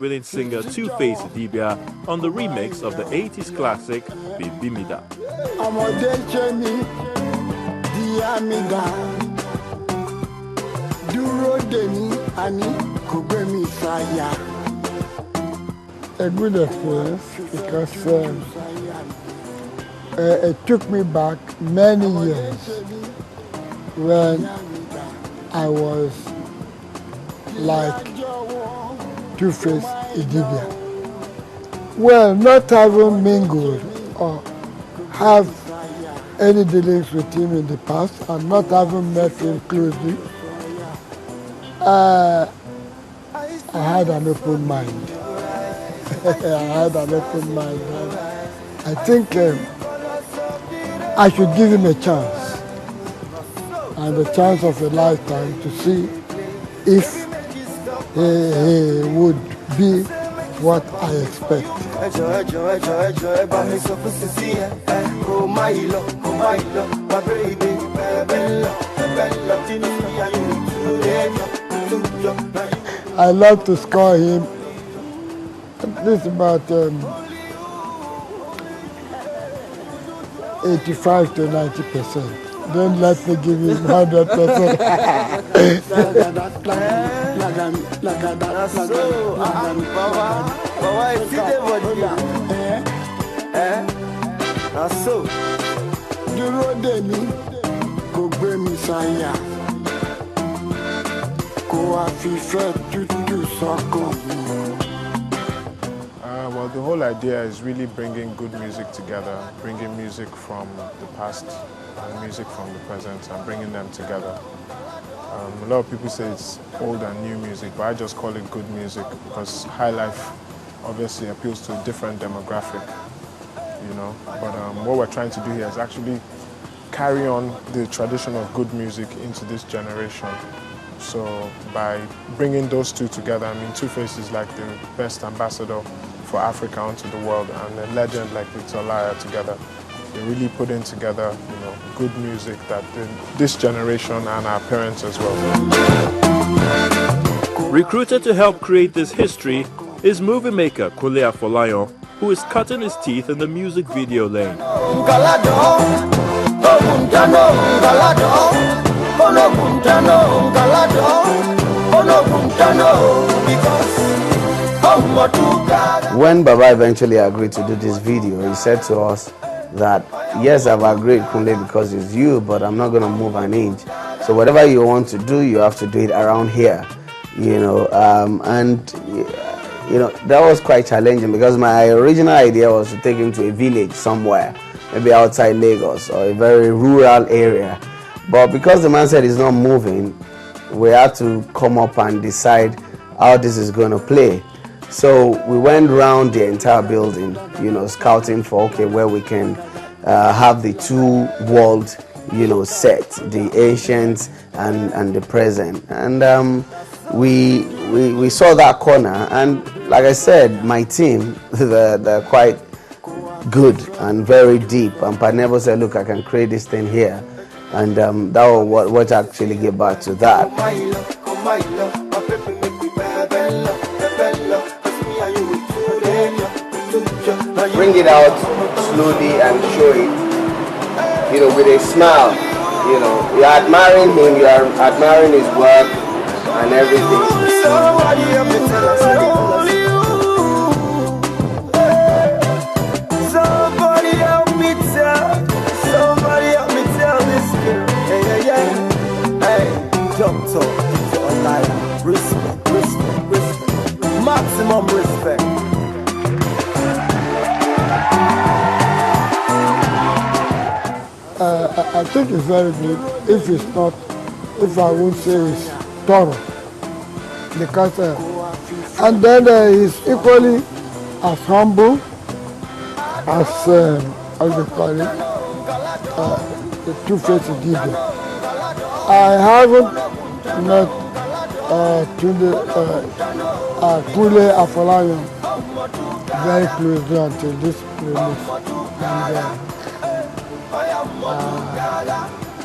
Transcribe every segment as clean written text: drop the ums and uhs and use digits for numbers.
winning singer Two-Face Idibia on the remix of the 80s classic Bibimida. A good experience because it took me back many years when I was like Two-Face Idibia. Well, not having mingled or have any dealings with him in the past and not having met him closely, I had an open mind. I had an open mind. I think I should give him a chance, and a chance of a lifetime, to see if he would be what I expect. I love to score him at least about 85 to 90%. Don't let me give him 100%. Well, the whole idea is really bringing good music together, bringing music from the past and music from the present and bringing them together. A lot of people say it's old and new music, but I just call it good music because high life obviously appeals to a different demographic, you know. But what we're trying to do here is actually carry on the tradition of good music into this generation. So by bringing those two together, I mean, Two-Face is like the best ambassador for Africa onto the world, and a legend like Victor Olaiya together. They're really putting together, you know, good music that this generation and our parents as well. Recruited to help create this history is movie maker Kunle Afolayan, who is cutting his teeth in the music video lane. When Baba eventually agreed to do this video, he said to us that, yes, I've agreed, Kunle, because it's you, but I'm not going to move an inch. So whatever you want to do, you have to do it around here, you know. You know, that was quite challenging because my original idea was to take him to a village somewhere, maybe outside Lagos or a very rural area. But because the man said he's not moving, we had to come up and decide how this is going to play. So we went around the entire building, you know, scouting for, okay, where we can have the two world, you know, set, the ancient and the present. And we saw that corner, and like I said, my team, they're quite good and very deep. And Panevo said, look, I can create this thing here. And that was what actually gave back to that. Bring it out slowly and show it, you know, with a smile. You know, you're admiring him, you're admiring his work and everything. Somebody help me tell us. Somebody help me tell this girl. Hey. Doctor, Olaiya, respect, maximum respect. I think it's very good if I would say it's thorough, because and then he's equally as humble as how do you call it, the Two-Face Idibia. I haven't met Kunle Afolayan very closely until this release, and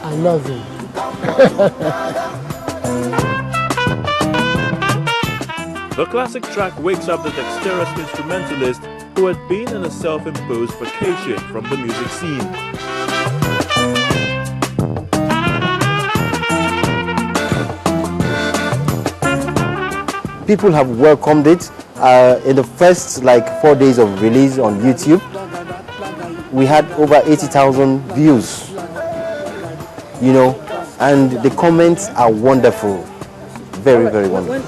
I love him. The classic track wakes up the dexterous instrumentalist who had been in a self-imposed vacation from the music scene. People have welcomed it. In the first 4 days of release on YouTube, we had over 80,000 views, and the comments are wonderful. Very, very wonderful.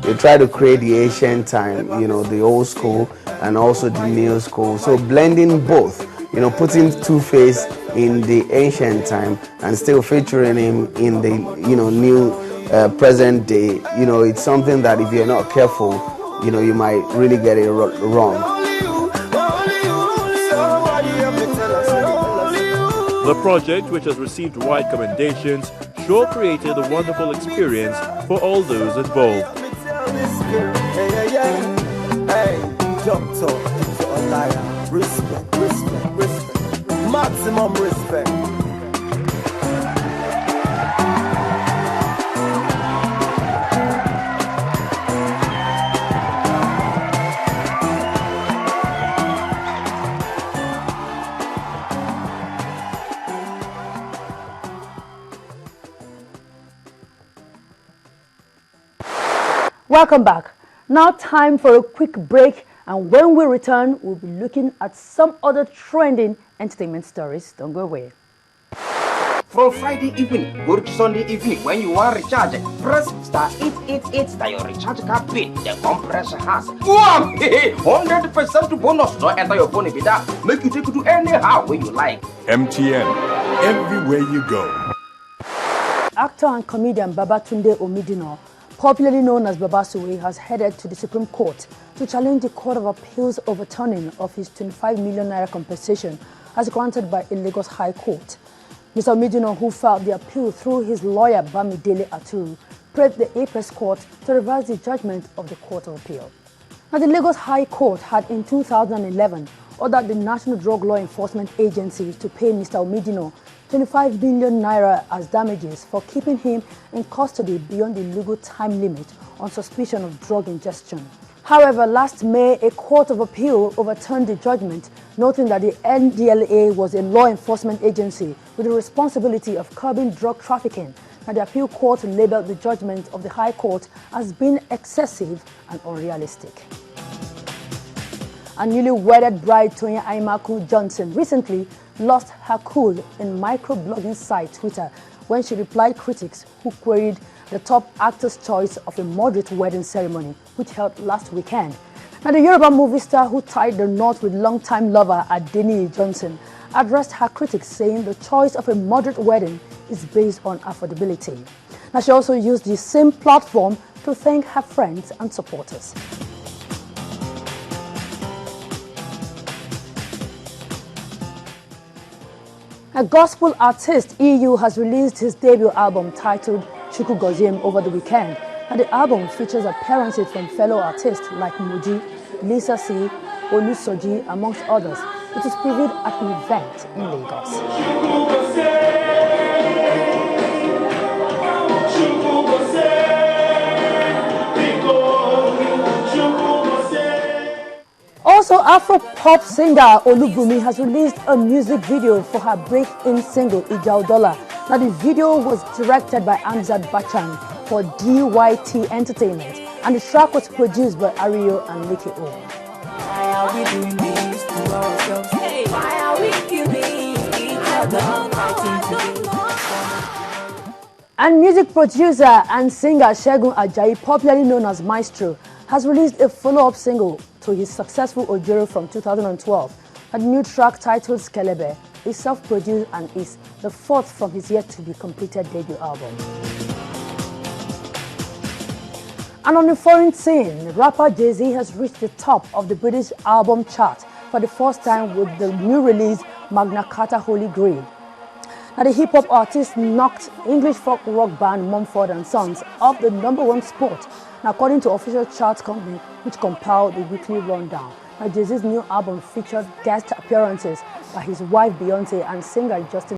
They try to create the ancient time, the old school and also the new school. So blending both, putting Two-Face in the ancient time and still featuring him in the, new present day. It's something that if you're not careful, you might really get it wrong. The project, which has received wide commendations, sure created a wonderful experience for all those involved. Respect, maximum respect. Welcome back. Now time for a quick break, and when we return, we'll be looking at some other trending entertainment stories. Don't go away. From Friday evening, go to Sunday evening, when you want to recharge, press star 888 that your recharge card pin. The compressor has 100% bonus. Don't enter your phone if it does. Make you take it to anyhow where you like. MTN, everywhere you go. Actor and comedian Babatunde Omidino, popularly known as Baba Suwe, has headed to the Supreme Court to challenge the Court of Appeal's overturning of his 25 million naira compensation as granted by a Lagos High Court. Mr. Omidino, who filed the appeal through his lawyer Bamidele Aturu, pressed the Apex Court to reverse the judgment of the Court of Appeal. Now, the Lagos High Court had in 2011 ordered the National Drug Law Enforcement Agency to pay Mr. Omidino 25 million naira as damages for keeping him in custody beyond the legal time limit on suspicion of drug ingestion. However, last May, a court of appeal overturned the judgment, noting that the NDLA was a law enforcement agency with the responsibility of curbing drug trafficking, and the appeal court labeled the judgment of the High Court as being excessive and unrealistic. A newly wedded bride, Toyin Aimaku Johnson, recently lost her cool in microblogging site Twitter when she replied critics who queried the top actor's choice of a moderate wedding ceremony, which held last weekend. Now, the Yoruba movie star who tied the knot with longtime lover Adeniyi Johnson addressed her critics, saying the choice of a moderate wedding is based on affordability. Now, she also used the same platform to thank her friends and supporters. A gospel artist, EU, has released his debut album titled Chukwu Goziem over the weekend. And the album features appearances from fellow artists like Muji, Lisa C, Olusoji, amongst others. It was previewed at an event in Lagos. Also, Afro-pop singer Olubumi has released a music video for her break-in single Ija Odola. Now, the video was directed by Amzad Bachchan for DYT Entertainment, and the track was produced by Ario and Liki O. Why are we doing this to ourselves? Hey, why are we killing each other? And music producer and singer Segun Ajayi, popularly known as Maestro, has released a follow-up single to his successful Ojoro from 2012. A new track titled Skelebe is self-produced and is the fourth from his yet-to-be-completed debut album. And on the foreign scene, rapper Jay-Z has reached the top of the British album chart for the first time with the new release Magna Carta Holy Grail. Now, the hip-hop artist knocked English folk rock band Mumford & Sons off the #1 spot, according to official chart company which compiled the weekly rundown. Jay-Z's new album featured guest appearances by his wife Beyonce and singer Justin